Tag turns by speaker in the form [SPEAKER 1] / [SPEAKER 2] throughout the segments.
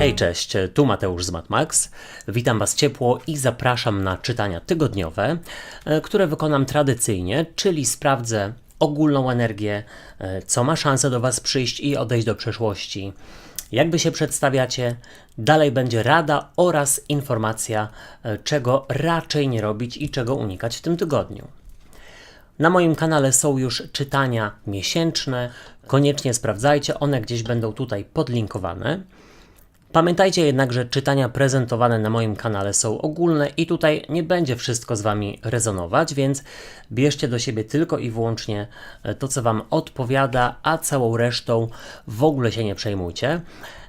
[SPEAKER 1] Hej, cześć, tu Mateusz z MatMax. Witam Was ciepło i zapraszam na czytania tygodniowe, które wykonam tradycyjnie, czyli sprawdzę ogólną energię, co ma szansę do Was przyjść i odejść do przeszłości. Jak Wy się przedstawiacie, dalej będzie rada oraz informacja, czego raczej nie robić i czego unikać w tym tygodniu. Na moim kanale są już czytania miesięczne, koniecznie sprawdzajcie, one gdzieś będą tutaj podlinkowane. Pamiętajcie jednak, że czytania prezentowane na moim kanale są ogólne i tutaj nie będzie wszystko z Wami rezonować, więc bierzcie do siebie tylko i wyłącznie to, co Wam odpowiada, a całą resztą w ogóle się nie przejmujcie.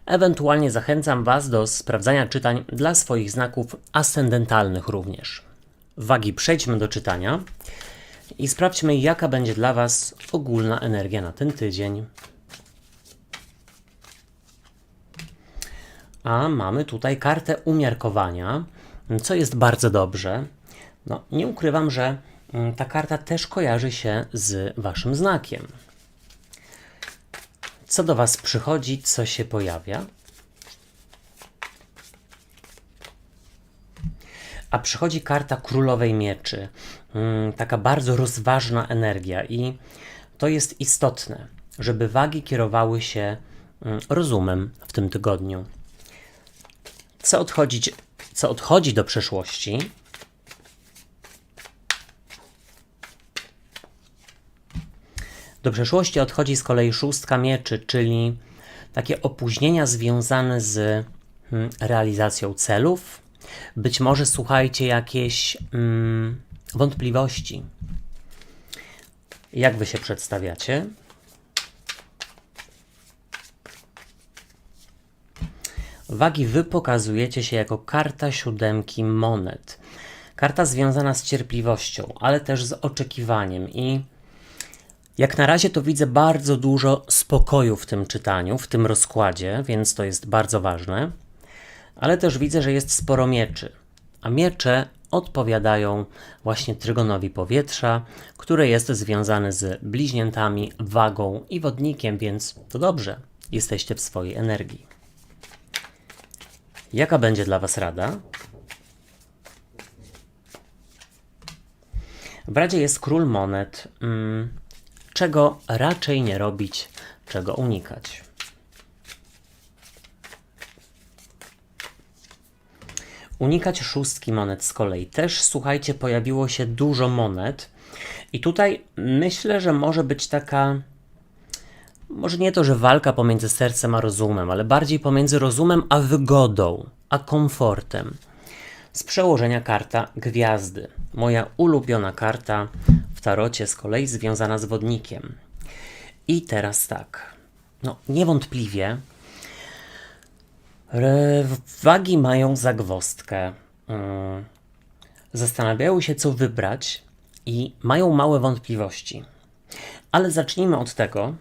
[SPEAKER 1] Ewentualnie zachęcam Was do sprawdzania czytań dla swoich znaków ascendentalnych również. Wagi, przejdźmy do czytania i sprawdźmy, jaka będzie dla Was ogólna energia na ten tydzień. A mamy tutaj kartę umiarkowania, co jest bardzo dobrze. No, nie ukrywam, że ta karta też kojarzy się z Waszym znakiem. Co do Was przychodzi, co się pojawia? A przychodzi karta Królowej Mieczy. Taka bardzo rozważna energia i to jest istotne, żeby wagi kierowały się rozumem w tym tygodniu. Co odchodzi do przeszłości? Do przeszłości odchodzi z kolei szóstka mieczy, czyli takie opóźnienia związane z realizacją celów. Być może, słuchajcie, jakieś wątpliwości. Jak Wy się przedstawiacie? Wagi, Wy pokazujecie się jako karta siódemki monet. Karta związana z cierpliwością, ale też z oczekiwaniem i jak na razie to widzę bardzo dużo spokoju w tym czytaniu, w tym rozkładzie, więc to jest bardzo ważne. Ale też widzę, że jest sporo mieczy, a miecze odpowiadają właśnie trygonowi powietrza, który jest związany z bliźniętami, wagą i wodnikiem, więc to dobrze, jesteście w swojej energii. Jaka będzie dla Was rada? W radzie jest król monet. Czego raczej nie robić, czego unikać? Unikać szóstki monet z kolei. Też, słuchajcie, pojawiło się dużo monet i tutaj myślę, że może być taka, może nie to, że walka pomiędzy sercem a rozumem, ale bardziej pomiędzy rozumem a wygodą, a komfortem. Z przełożenia karta gwiazdy. Moja ulubiona karta w tarocie, z kolei związana z wodnikiem. I teraz tak, no niewątpliwie wagi mają zagwozdkę. Zastanawiają się, co wybrać i mają małe wątpliwości. Ale zacznijmy od tego,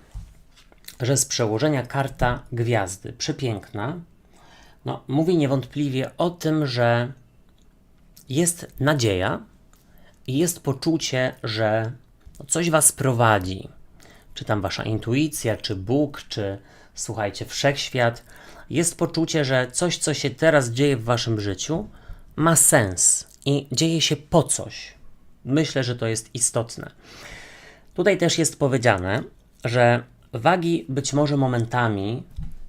[SPEAKER 1] że z przełożenia karta gwiazdy, przepiękna, no, mówi niewątpliwie o tym, że jest nadzieja i jest poczucie, że coś Was prowadzi. Czy tam Wasza intuicja, czy Bóg, czy słuchajcie, wszechświat. Jest poczucie, że coś, co się teraz dzieje w Waszym życiu, ma sens i dzieje się po coś. Myślę, że to jest istotne. Tutaj też jest powiedziane, że wagi być może momentami,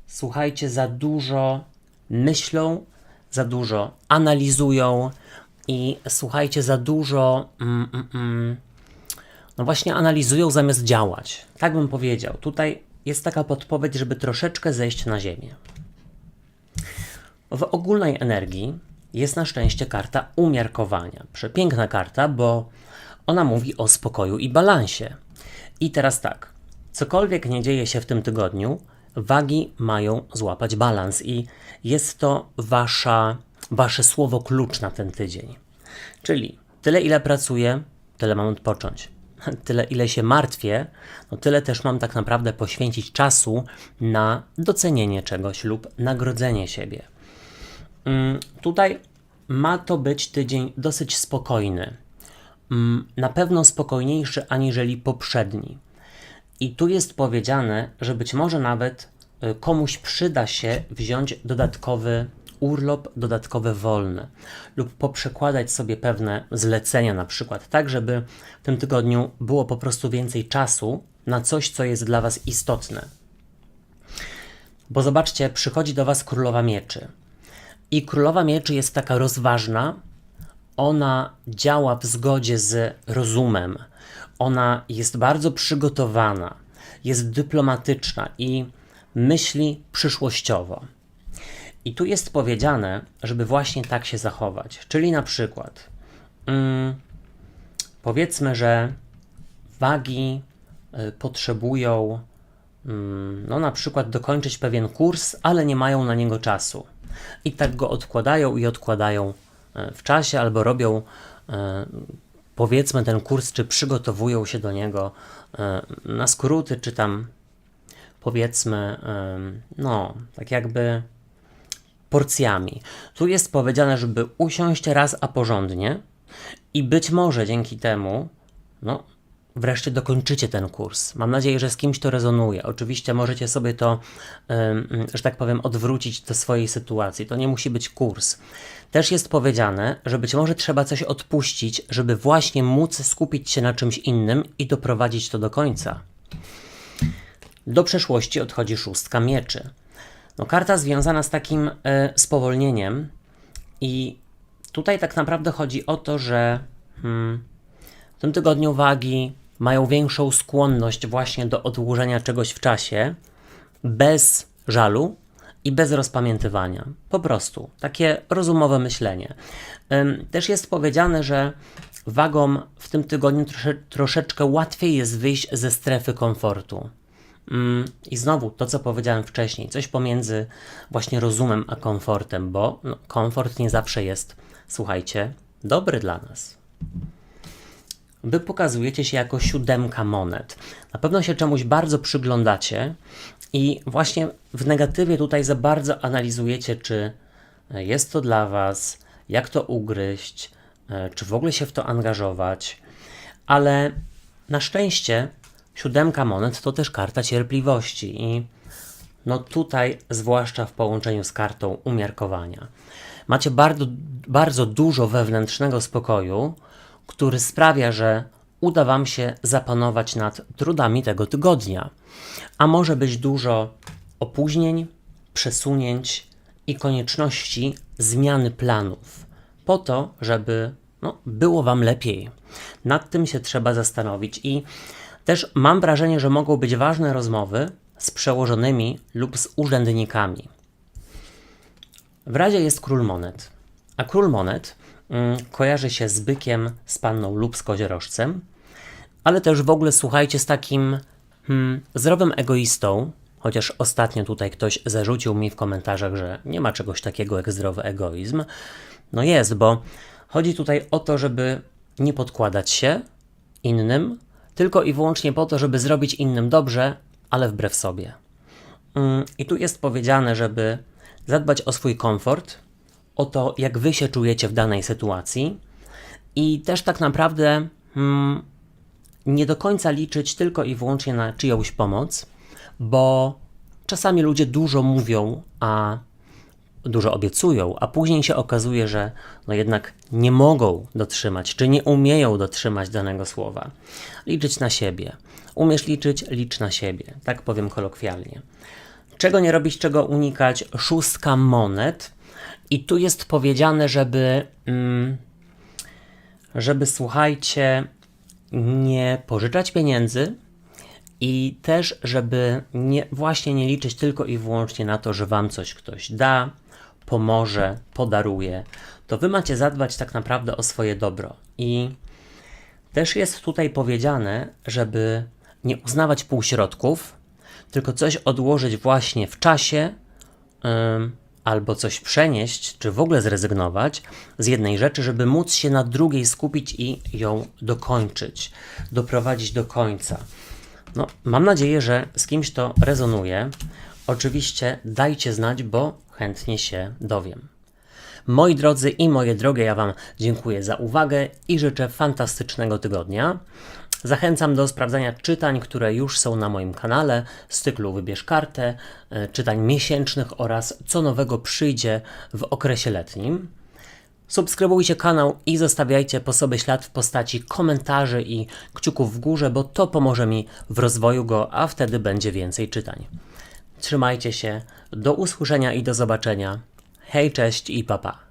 [SPEAKER 1] słuchajcie, za dużo myślą, za dużo analizują i słuchajcie, za dużo no właśnie analizują zamiast działać. Tak bym powiedział. Tutaj jest taka podpowiedź, żeby troszeczkę zejść na ziemię. W ogólnej energii jest na szczęście karta umiarkowania. Przepiękna karta, bo ona mówi o spokoju i balansie. I teraz tak, cokolwiek nie dzieje się w tym tygodniu, wagi mają złapać balans i jest to wasze słowo klucz na ten tydzień. Czyli tyle, ile pracuję, tyle mam odpocząć. Tyle, ile się martwię, no tyle też mam tak naprawdę poświęcić czasu na docenienie czegoś lub nagrodzenie siebie. Tutaj ma to być tydzień dosyć spokojny. Na pewno spokojniejszy aniżeli poprzedni. I tu jest powiedziane, że być może nawet komuś przyda się wziąć dodatkowy urlop, dodatkowy wolny lub poprzekładać sobie pewne zlecenia na przykład, tak żeby w tym tygodniu było po prostu więcej czasu na coś, co jest dla Was istotne. Bo zobaczcie, przychodzi do Was Królowa Mieczy i Królowa Mieczy jest taka rozważna, ona działa w zgodzie z rozumem, ona jest bardzo przygotowana, jest dyplomatyczna i myśli przyszłościowo. I tu jest powiedziane, żeby właśnie tak się zachować. Czyli na przykład powiedzmy, że wagi potrzebują no na przykład dokończyć pewien kurs, ale nie mają na niego czasu. I tak go odkładają i odkładają w czasie, albo robią powiedzmy ten kurs, czy przygotowują się do niego na skróty, czy tam powiedzmy no tak jakby porcjami. Tu jest powiedziane, żeby usiąść raz a porządnie i być może dzięki temu no wreszcie dokończycie ten kurs. Mam nadzieję, że z kimś to rezonuje. Oczywiście możecie sobie to, że tak powiem, odwrócić do swojej sytuacji. To nie musi być kurs. Też jest powiedziane, że być może trzeba coś odpuścić, żeby właśnie móc skupić się na czymś innym i doprowadzić to do końca. Do przeszłości odchodzi 6 mieczy. No, karta związana z takim spowolnieniem i tutaj tak naprawdę chodzi o to, że w tym tygodniu wagi mają większą skłonność właśnie do odłożenia czegoś w czasie bez żalu i bez rozpamiętywania. Po prostu takie rozumowe myślenie. Też jest powiedziane, że wagom w tym tygodniu troszeczkę łatwiej jest wyjść ze strefy komfortu. I znowu to, co powiedziałem wcześniej, coś pomiędzy właśnie rozumem a komfortem, bo no, komfort nie zawsze jest, słuchajcie, dobry dla nas. Wy pokazujecie się jako 7 monet. Na pewno się czemuś bardzo przyglądacie i właśnie w negatywie tutaj za bardzo analizujecie, czy jest to dla Was, jak to ugryźć, czy w ogóle się w to angażować, ale na szczęście 7 monet to też karta cierpliwości i no tutaj, zwłaszcza w połączeniu z kartą umiarkowania, macie bardzo dużo wewnętrznego spokoju, który sprawia, że uda Wam się zapanować nad trudami tego tygodnia. A może być dużo opóźnień, przesunięć i konieczności zmiany planów, po to, żeby było Wam lepiej. Nad tym się trzeba zastanowić i też mam wrażenie, że mogą być ważne rozmowy z przełożonymi lub z urzędnikami. W razie jest król monet, a król monet kojarzy się z bykiem, z panną lub z koziorożcem, ale też w ogóle słuchajcie z takim zdrowym egoistą, chociaż ostatnio tutaj ktoś zarzucił mi w komentarzach, że nie ma czegoś takiego jak zdrowy egoizm. No jest, bo chodzi tutaj o to, żeby nie podkładać się innym, tylko i wyłącznie po to, żeby zrobić innym dobrze, ale wbrew sobie. I tu jest powiedziane, żeby zadbać o swój komfort, o to, jak Wy się czujecie w danej sytuacji i też tak naprawdę nie do końca liczyć tylko i wyłącznie na czyjąś pomoc, bo czasami ludzie dużo mówią, a dużo obiecują, a później się okazuje, że no jednak nie mogą dotrzymać, czy nie umieją dotrzymać danego słowa. Liczyć na siebie. Umiesz liczyć? Licz na siebie. Tak powiem kolokwialnie. Czego nie robić, czego unikać? 6 monet. I tu jest powiedziane, żeby słuchajcie, nie pożyczać pieniędzy i też, żeby nie liczyć tylko i wyłącznie na to, że Wam coś ktoś da, pomoże, podaruje. To Wy macie zadbać tak naprawdę o swoje dobro. I też jest tutaj powiedziane, żeby nie uznawać półśrodków, tylko coś odłożyć właśnie w czasie, albo coś przenieść, czy w ogóle zrezygnować z jednej rzeczy, żeby móc się na drugiej skupić i ją dokończyć, doprowadzić do końca. No, mam nadzieję, że z kimś to rezonuje. Oczywiście dajcie znać, bo chętnie się dowiem. Moi drodzy i moje drogie, ja Wam dziękuję za uwagę i życzę fantastycznego tygodnia. Zachęcam do sprawdzania czytań, które już są na moim kanale z cyklu Wybierz kartę, czytań miesięcznych oraz co nowego przyjdzie w okresie letnim. Subskrybujcie kanał i zostawiajcie po sobie ślad w postaci komentarzy i kciuków w górze, bo to pomoże mi w rozwoju go, a wtedy będzie więcej czytań. Trzymajcie się, do usłyszenia i do zobaczenia. Hej, cześć i pa pa.